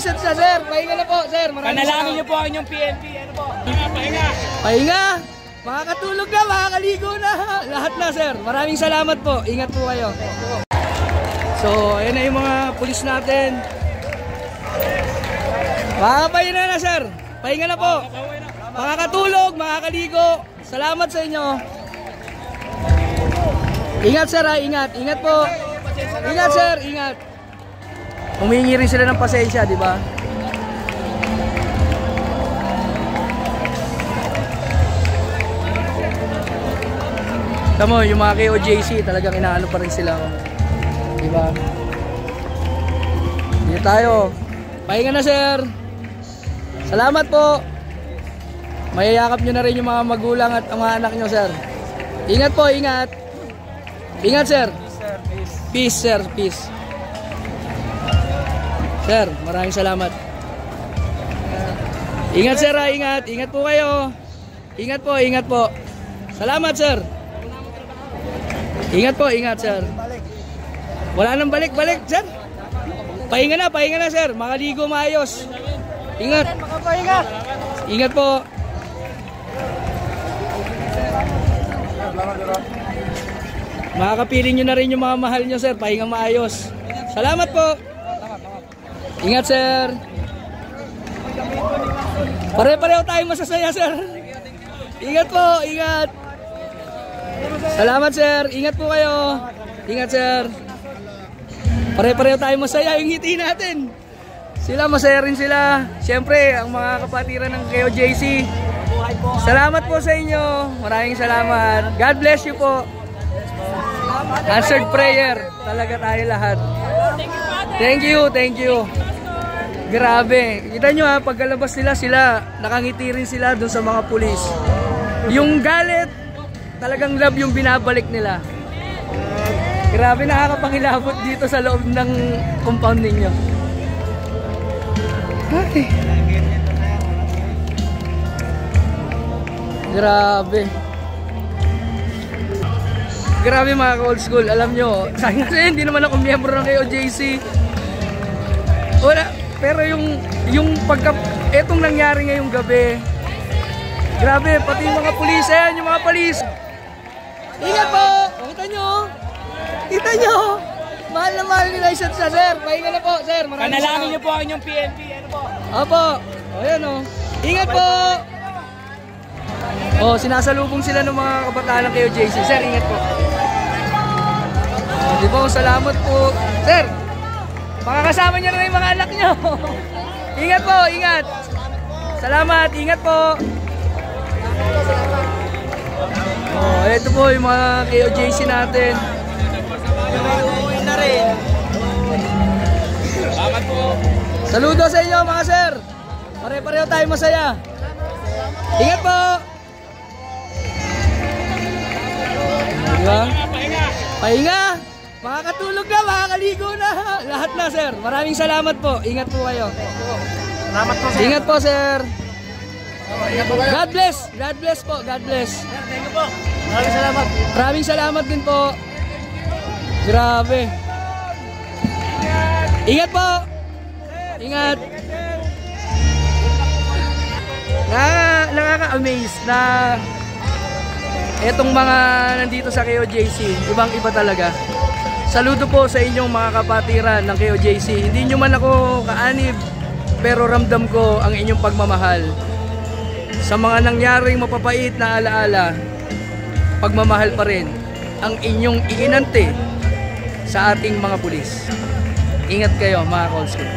license na, sir. Pahinga na po, sir. Panalangin niyo po ang inyong PNP. Ano po? Pahinga. Pahinga. Makakatulog na, makakaligo na. Lahat na, sir. Maraming salamat po. Ingat po kayo. So, ayan na yung mga pulis natin. Makakapahinga na, sir. Pahinga na po. Makakatulog, makakaligo. Salamat sa inyo. Ingat, sir, ha? Ingat. Ingat po. Ingat, sir. Ingat. Humingi rin sila ng pasensya, di ba? Tamo, yung mga KOJC, talagang inaano pa rin sila. Di ba? Dito tayo. Pahinga na, sir. Salamat po. Mayayakap nyo na rin yung mga magulang at ang mga anak nyo, sir. Ingat po, ingat. Ingat, sir. Peace, sir. Peace. Sir, maraming salamat. Ingat, sir, ha? Ingat. Ingat po kayo. Ingat po, ingat po. Salamat, sir. Ingat po, ingat, sir. Wala nang balik-balik, sir. Pahinga na, sir. Makaligo maayos. Ingat. Ingat po. Makakapiling nyo na rin yung mga mahal nyo, sir. Pahinga maayos. Salamat po. Ingat, sir. Pare-pareho tayong masasaya, sir. Ingat po, ingat. Salamat, sir. Ingat po kayo. Ingat, sir. Pare-pareho tayong masaya yung ngiti natin. Sila, masaya rin sila. Siyempre, ang mga kapatiran ng KOJC. Salamat po sa inyo. Maraming salamat. God bless you po. Answered prayer. Talaga tayo lahat. Thank you, thank you. Grabe. Kita nyo, ha, pagkalabas nila, nakangiti rin sila dun sa mga pulis. Yung galit, talagang love yung binabalik nila. Grabe, nakakapangilabot dito sa loob ng compound ninyo. Ay. Grabe. Grabe mga ka-old school. Alam nyo, sayang kasi hindi naman ako miyembro ng KOJC. Wala. Pero yung etong nangyari ngayong gabi, grabe, pati yung mga pulis, ayan yung mga pulis. Ingat po! Kita nyo? Kita nyo? Mahal na mahal ni license na, sir. Pahinga na po, sir. Panalangin niyo po ang inyong PNP. Ano po? Opo. O, ayan o. Ingat po! O, sinasalubong sila ng mga kabataan ng KOJC. Sir, ingat po. Di ba, salamat po. Sir, makakasama nyo na yung mga anak nyo. Ingat po, ingat. Salamat, ingat po. Oh, ito po yung mga KOJC natin. Salamat po. Saludo sa inyo mga sir. Pare-pareho tayo masaya. Ingat po. Diba? Pahinga. Makakatulog na, makakaligo na. Lahat na, sir. Maraming salamat po. Ingat po kayo. Salamat po, sir. Ingat po, sir. God bless. God bless po. God bless. Sir, thank you po. Maraming salamat. Maraming salamat din po. Grabe. Ingat po. Ingat. Nakaka-amaze na etong mga nandito sa KOJC. Ibang-iba talaga. Saludo po sa inyong mga kapatiran ng KOJC. Hindi nyo man ako kaanib, pero ramdam ko ang inyong pagmamahal. Sa mga nangyaring mapapait na alaala, pagmamahal pa rin ang inyong iinante sa ating mga pulis. Ingat kayo mga ka-old school.